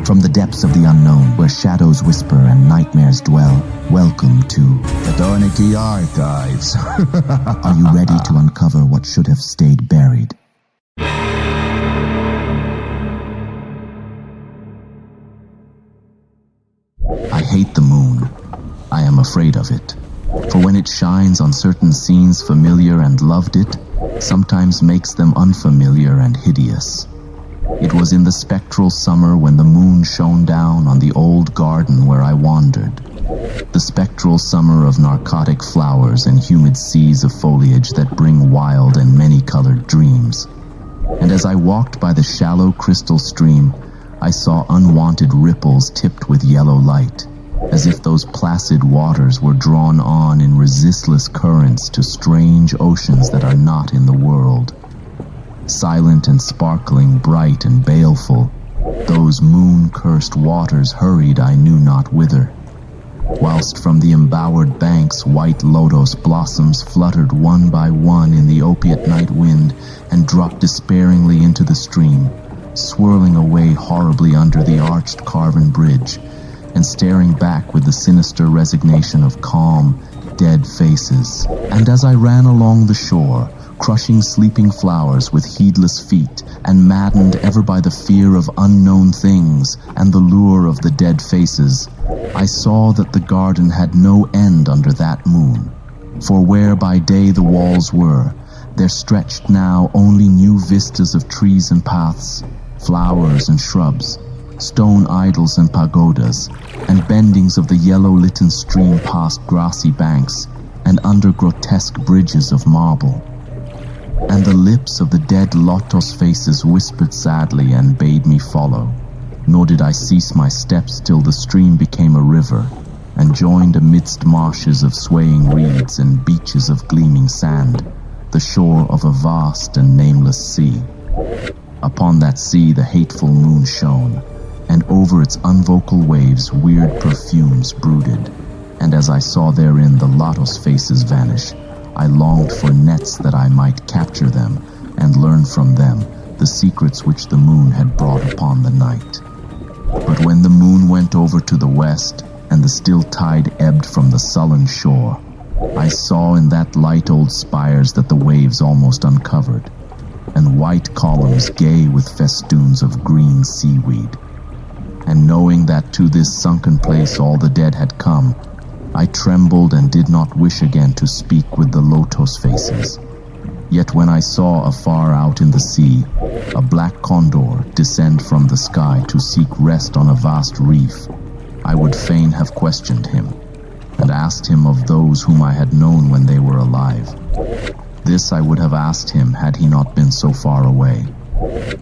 From the depths of the unknown, where shadows whisper and nightmares dwell, welcome to Cthonic Archives. Are you ready to uncover what should have stayed buried? I hate the moon. I am afraid of it. For when it shines on certain scenes familiar and loved it, sometimes makes them unfamiliar and hideous. It was in the spectral summer when the moon shone down on the old garden where I wandered. The spectral summer of narcotic flowers and humid seas of foliage that bring wild and many-colored dreams. And as I walked by the shallow crystal stream, I saw unwanted ripples tipped with yellow light, as if those placid waters were drawn on in resistless currents to strange oceans that are not in the world. Silent and sparkling, bright and baleful, those moon-cursed waters hurried I knew not whither, whilst from the embowered banks white lotus blossoms fluttered one by one in the opiate night wind and dropped despairingly into the stream, swirling away horribly under the arched carven bridge, and staring back with the sinister resignation of calm, dead faces. And as I ran along the shore, crushing sleeping flowers with heedless feet, and maddened ever by the fear of unknown things and the lure of the dead faces, I saw that the garden had no end under that moon. For where by day the walls were, there stretched now only new vistas of trees and paths, flowers and shrubs, stone idols and pagodas, and bendings of the yellow-litten stream past grassy banks and under grotesque bridges of marble. And the lips of the dead lotos faces whispered sadly and bade me follow, nor did I cease my steps till the stream became a river, and joined amidst marshes of swaying reeds and beaches of gleaming sand, the shore of a vast and nameless sea. Upon that sea the hateful moon shone, and over its unvocal waves weird perfumes brooded, and as I saw therein the lotos faces vanish, I longed for nets that I might capture them and learn from them the secrets which the moon had brought upon the night. But when the moon went over to the west and the still tide ebbed from the sullen shore, I saw in that light old spires that the waves almost uncovered, and white columns gay with festoons of green seaweed. And knowing that to this sunken place all the dead had come, I trembled and did not wish again to speak with the lotos faces. Yet when I saw afar out in the sea a black condor descend from the sky to seek rest on a vast reef, I would fain have questioned him, and asked him of those whom I had known when they were alive. This I would have asked him had he not been so far away,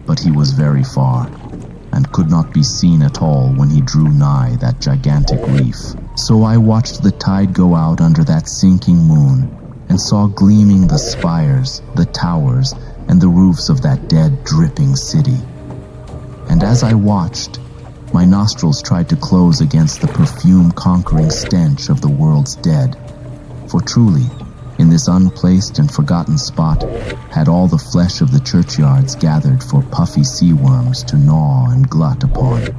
but he was very far, and could not be seen at all when he drew nigh that gigantic reef. So I watched the tide go out under that sinking moon, and saw gleaming the spires, the towers, and the roofs of that dead, dripping city. And as I watched, my nostrils tried to close against the perfume-conquering stench of the world's dead. For truly, in this unplaced and forgotten spot, had all the flesh of the churchyards gathered for puffy sea worms to gnaw and glut upon.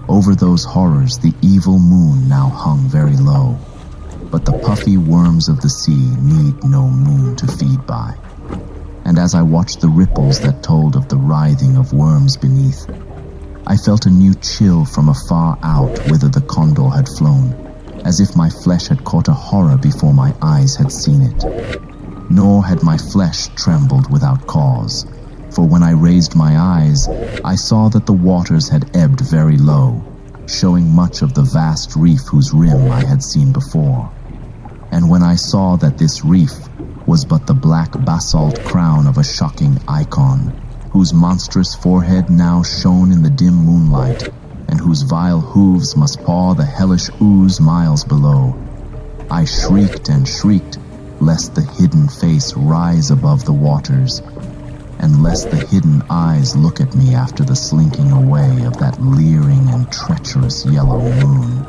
Over those horrors the evil moon now hung very low, but the puffy worms of the sea need no moon to feed by. And as I watched the ripples that told of the writhing of worms beneath, I felt a new chill from afar out whither the condor had flown, as if my flesh had caught a horror before my eyes had seen it. Nor had my flesh trembled without cause, for when I raised my eyes, I saw that the waters had ebbed very low, showing much of the vast reef whose rim I had seen before. And when I saw that this reef was but the black basalt crown of a shocking icon, whose monstrous forehead now shone in the dim moonlight, and whose vile hooves must paw the hellish ooze miles below, I shrieked and shrieked, lest the hidden face rise above the waters, and lest the hidden eyes look at me after the slinking away of that leering and treacherous yellow moon.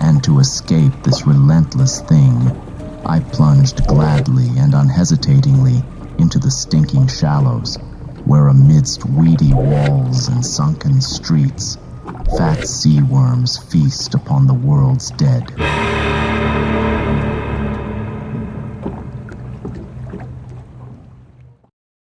And to escape this relentless thing, I plunged gladly and unhesitatingly into the stinking shallows, where amidst weedy walls and sunken streets, Fat sea worms feast upon the world's dead.